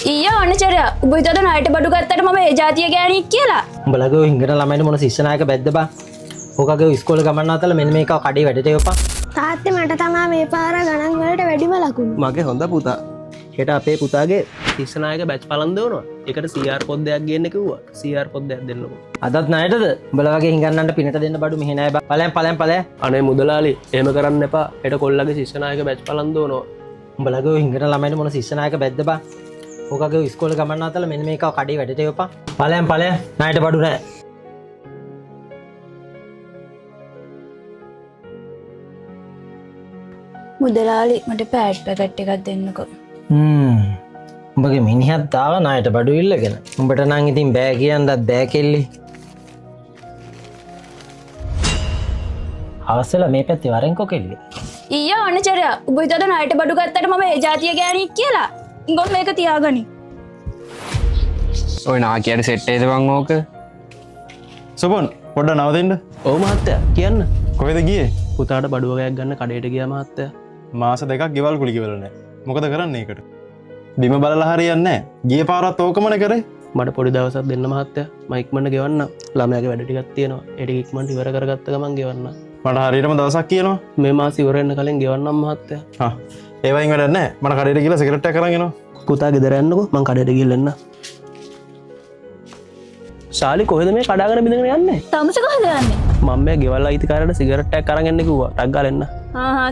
ඊයා අනචරය ඔබ හිතද ණයට බඩු ගත්තට මම ඒ ජාතිය ගෑණියෙක් කියලා. උඹලගේ හිඟන ළමයින්ට මොන ශිෂ්‍යනායක බැද්ද බා. ඕකගේ ඉස්කෝලේ ගමන් අතල මෙන්න මේක කඩේ වැඩට යපා. තාත්තේ මට තමා මේ පාර ගණන් වලට වැඩිම ලකුණු. මගේ හොඳ පුතා. හෙට අපේ පුතාගේ ශිෂ්‍යනායක බැච් පලන් දෙවනවා. ඒකට CR පොත් දෙයක් ගේන්න කිව්වා. CR පොත් දෙයක් දෙන්නකෝ. අදත් ණයටද? උඹලා වගේ හිඟන්නන්ට පිනට දෙන්න බඩු මෙහෙ නෑ බා. ඵලයන්. අනේ මුදලාලි එහෙම කරන්න එපා. හෙට කොල්ලගේ ශිෂ්‍යනායක බැච් පලන් දෙවනවා. උඹලගේ හිඟන ළමයින්ට මොන ශිෂ්‍යනායක බැද්ද බා. ඕකගේ ඉස්කෝලේ ගමන් අතල මෙන්න මේක කඩේ වැඩට යපා. ඵලයන් ණයට බඩු නෑ. මුදලාලි මට පෑඩ් පැකට් එකක් දෙන්නකෝ. උඹගේ මිනිහත් තාව ණයට බඩු ඉල්ලගෙන. උඹට නම් ඉතින් බෑ කියන්නත් බෑ කෙල්ලි. අවසල මේ පැත්තේ වරෙන්කෝ කෙල්ලි. ඊයා අනචරය ඔබ හිතද ණයට බඩු ගත්තට මම ඒ ජාතිය ගෑණියෙක් කියලා. උඹ මේක තියාගනි. ඔය නාකියට සෙට් එකද බං ඕක? සුබන් පොඩ්ඩ නවතින්න. ඔව් මහත්තයා කියන්න. කොහෙද ගියේ? පුතාට බඩු වගයක් ගන්න කඩේට ගියා මහත්තයා. මාස දෙකක් ගෙවල් කුලි කිවල නැහැ. මොකද කරන්නේ ඒකට? බිම බලලා හරියන්නේ නැහැ. ගිය පාරත් ඕකමනේ කරේ. මට පොඩි දවසක් දෙන්න මහත්තයා. මම ඉක්මනට ගෙවන්න. ළමයාගේ වැඩ ටිකක් තියෙනවා. ඒ ටික ඉක්මනට ඉවර කරගත්ත ගමන් ගෙවන්න. මට හරියටම දවසක් කියනවා. මේ මාසෙ ඉවර වෙන්න කලින් ගෙවන්නම් මහත්තයා. හා ඒ වයින් වැඩක් නැහැ. මට කඩේට ගිහලා සිගරට් එකක් අරන් එනවා. පුතා ගෙදර යන්නකෝ මං කඩේට ගිහලා එන්න. ශාලි කොහෙද මේ කඩාගෙන බින්දගෙන යන්නේ? තමුස කොහෙද යන්නේ? මම මේ ගෙවල් අයිතිකාරයට සිගරට් එකක් අරන් එන්න කිව්වා. ටක් ගාලා එන්න.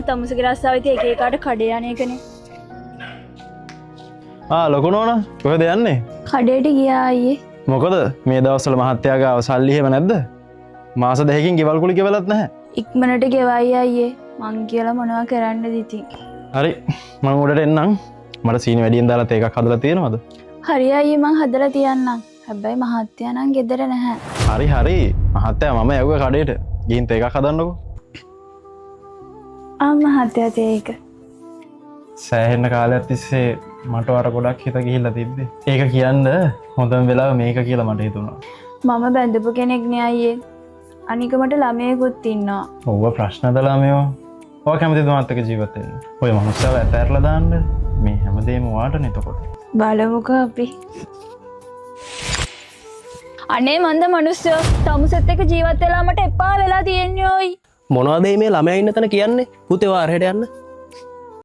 තමුසගේ රස්සාවිතය එක එකාට කඩේ යන එකනේ. ලොකු නෝනා කොහෙද යන්නේ? කඩේට ගියා අයියේ. මොකද මේ දවස්වල මහත්තයාගේ සල්ලි එහෙම නැද්ද? මාස දෙකකින් ගෙවල් කුලි ගෙවලත් නැහැ. ඉක්මනට ගෙවයි අයියේ. මං කියලා මොනවා කරන්නද ඉතින්. හරි මම උඩට එන්නම්. මට සීනි වැඩියෙන් දාලා තේ එකක් හදලා තියෙනවද? හරි අයියේ මං හදලා තියන්නම්. හැබැයි මහත්තයා නම් ගෙදර නැහැ. හරි මහත්තයා මම යවුවා කඩේට. ගිහින් තේ එකක් හදන්නකෝ. මහත්තයා තේ එක. සෑහෙන්න කාලයක් තිස්සේ මට අර ගොඩක් හිත ගිහිල්ලා තිබ්බේ. ඒක කියන්න හොඳම වෙලාව මේක කියලා මට හිතුණා. මම බැඳපු කෙනෙක් නේ අයියේ. අනික මට ළමයෙකුත් ඉන්නවා. ඔව්ව ප්‍රශ්නද ළමයෝ. ඔය කැමතිද මාත් එක්ක ජීවත් වෙන්න? ඔය මනුස්සයව ඇතැරලා දාන්න මේ හැමදේම වාටනේ එතකොට. බලමුකෝ අපි. අනේ මන්ද මනුස්සයෝ තමුසෙත් එක්ක ජීවත් වෙලා මට එපා වෙලා තියෙන්නේ ඔයි. මොනවද මේ ළමයා ඉන්න තැන කියන්නේ? පුතේ වාරහෙට යන්න.